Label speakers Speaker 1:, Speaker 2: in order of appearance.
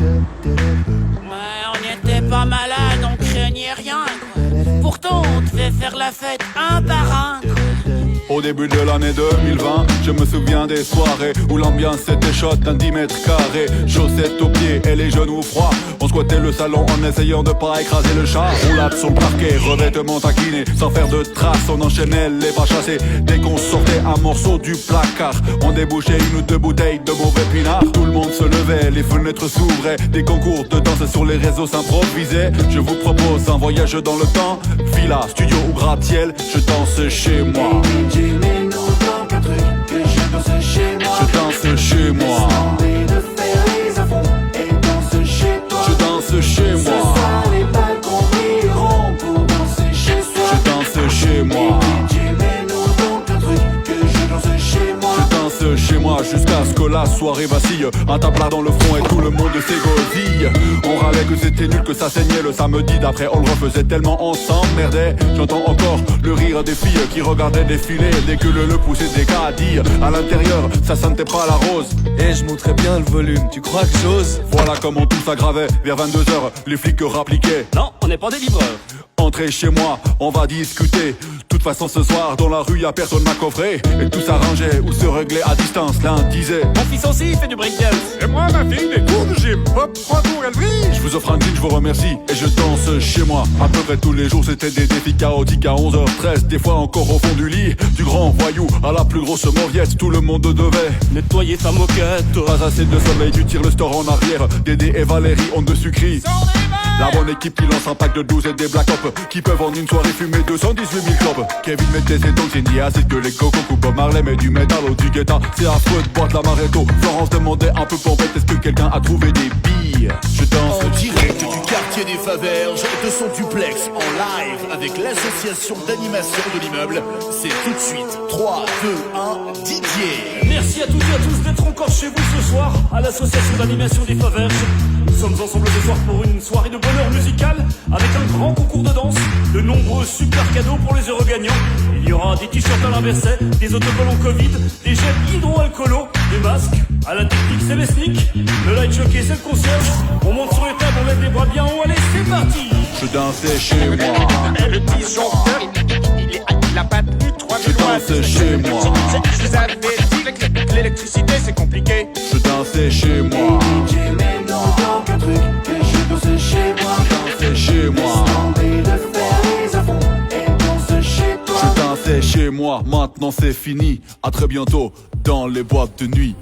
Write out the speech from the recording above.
Speaker 1: Ouais, on n'était pas malade, on craignait rien, quoi. Pourtant, on devait faire la fête un par un, quoi.
Speaker 2: Au début de l'année 2020, je me souviens des soirées où l'ambiance était chaude d'un 10 mètres carrés. Chaussettes aux pieds et les genoux froids. On squattait le salon en essayant de pas écraser le chat. Roulade sur le parquet, revêtement taquiné. Sans faire de traces, on enchaînait les pas chassés. Dès qu'on sortait un morceau du placard, on débouchait une ou deux bouteilles de mauvais pinard. Tout le monde se levait, les fenêtres s'ouvraient. Des concours de danse sur les réseaux s'improvisaient. Je vous propose un voyage dans le temps. Villa, studio ou gratte-ciel, je danse chez moi.
Speaker 3: Mais non, tant qu'un truc que je danse chez moi.
Speaker 2: Je danse chez moi.
Speaker 3: J'ai envie de faire les à fond et danse chez toi.
Speaker 2: Je danse chez
Speaker 3: Ce
Speaker 2: moi.
Speaker 3: soir les balcons brilleront pour danser chez soi.
Speaker 2: Je danse chez moi.
Speaker 3: Mais non, tant qu'un truc que je danse chez moi.
Speaker 2: Je danse chez moi jusqu'à ce que la soirée vacille. Un tape dans le front et tout le monde s'égosille. On râlait que c'était nul, que ça saignait le samedi d'après. On le refaisait tellement on s'emmerdait. J'entends encore le rire des filles qui regardaient défiler. Dès que le poussait des gars à dire à l'intérieur, ça sentait pas la rose.
Speaker 4: Et je monterais bien le volume, tu crois que j'ose?
Speaker 2: Voilà comment tout s'aggravait. Vers 22h, les flics rappliquaient.
Speaker 5: Non, on n'est pas des livreurs.
Speaker 2: Entrez chez moi, on va discuter. De toute façon ce soir dans la rue y'a personne m'a coffré. Et tout s'arrangeait ou se réglait à distance. L'un disait
Speaker 5: Mon fils aussi il fait du breakdance.
Speaker 6: Et moi, ma fille, des cours de gym. Hop, 3 tours, elle brille.
Speaker 2: je vous offre un drink, je vous remercie. Et je danse chez moi. À peu près tous les jours c'était des défis chaotiques à 11h13. Des fois encore au fond du lit. Du grand voyou à la plus grosse mauviette. Tout le monde devait
Speaker 5: Nettoyer sa moquette.
Speaker 2: pas assez de soleil, tu tires le store en arrière. Dédé et Valérie ont de sucri. La bonne équipe qui lance un pack de 12 et des black ops qui peuvent en une soirée fumer 218 000 clopes. Kevin mettait ses toxines, acide que les cocos. Bob Marley met du métal au du guetta. C'est affreux de boîte la maréto. Florence demandait un peu pompette, est-ce que quelqu'un a trouvé des billes? Je danse
Speaker 7: En direct du quartier des Faverges, de son duplex en live avec l'association d'animation de l'immeuble. C'est tout de suite 3, 2, 1, Didier.
Speaker 5: Merci à toutes et à tous d'être encore chez vous ce soir à l'association d'animation des Faverges. Nous sommes ensemble ce soir pour une soirée de bonheur musical avec un grand concours de danse, de nombreux super cadeaux pour les heureux gagnants. Il y aura des t-shirts à l'inverset, des autocollants Covid, des gels hydroalcoolos, des masques. À la technique c'est les sneaks, le light jockey c'est le concierge. On monte sur les tables, on lève les bras bien haut, allez c'est parti.
Speaker 2: Je dansais chez moi.
Speaker 6: Et le disjoncteur, il a pas tenu 3000
Speaker 2: Je
Speaker 6: watts.
Speaker 2: danse chez moi.
Speaker 6: Je vous avais dit que l'électricité c'est compliqué.
Speaker 2: Je dansais chez moi.
Speaker 3: Mais non, tant qu'un truc que je danse chez moi.
Speaker 2: Je dansais chez moi.
Speaker 3: J'ai envie de faire les à fond et danse chez toi.
Speaker 2: Je dansais chez moi. Maintenant c'est fini. À très bientôt dans les boîtes de nuit.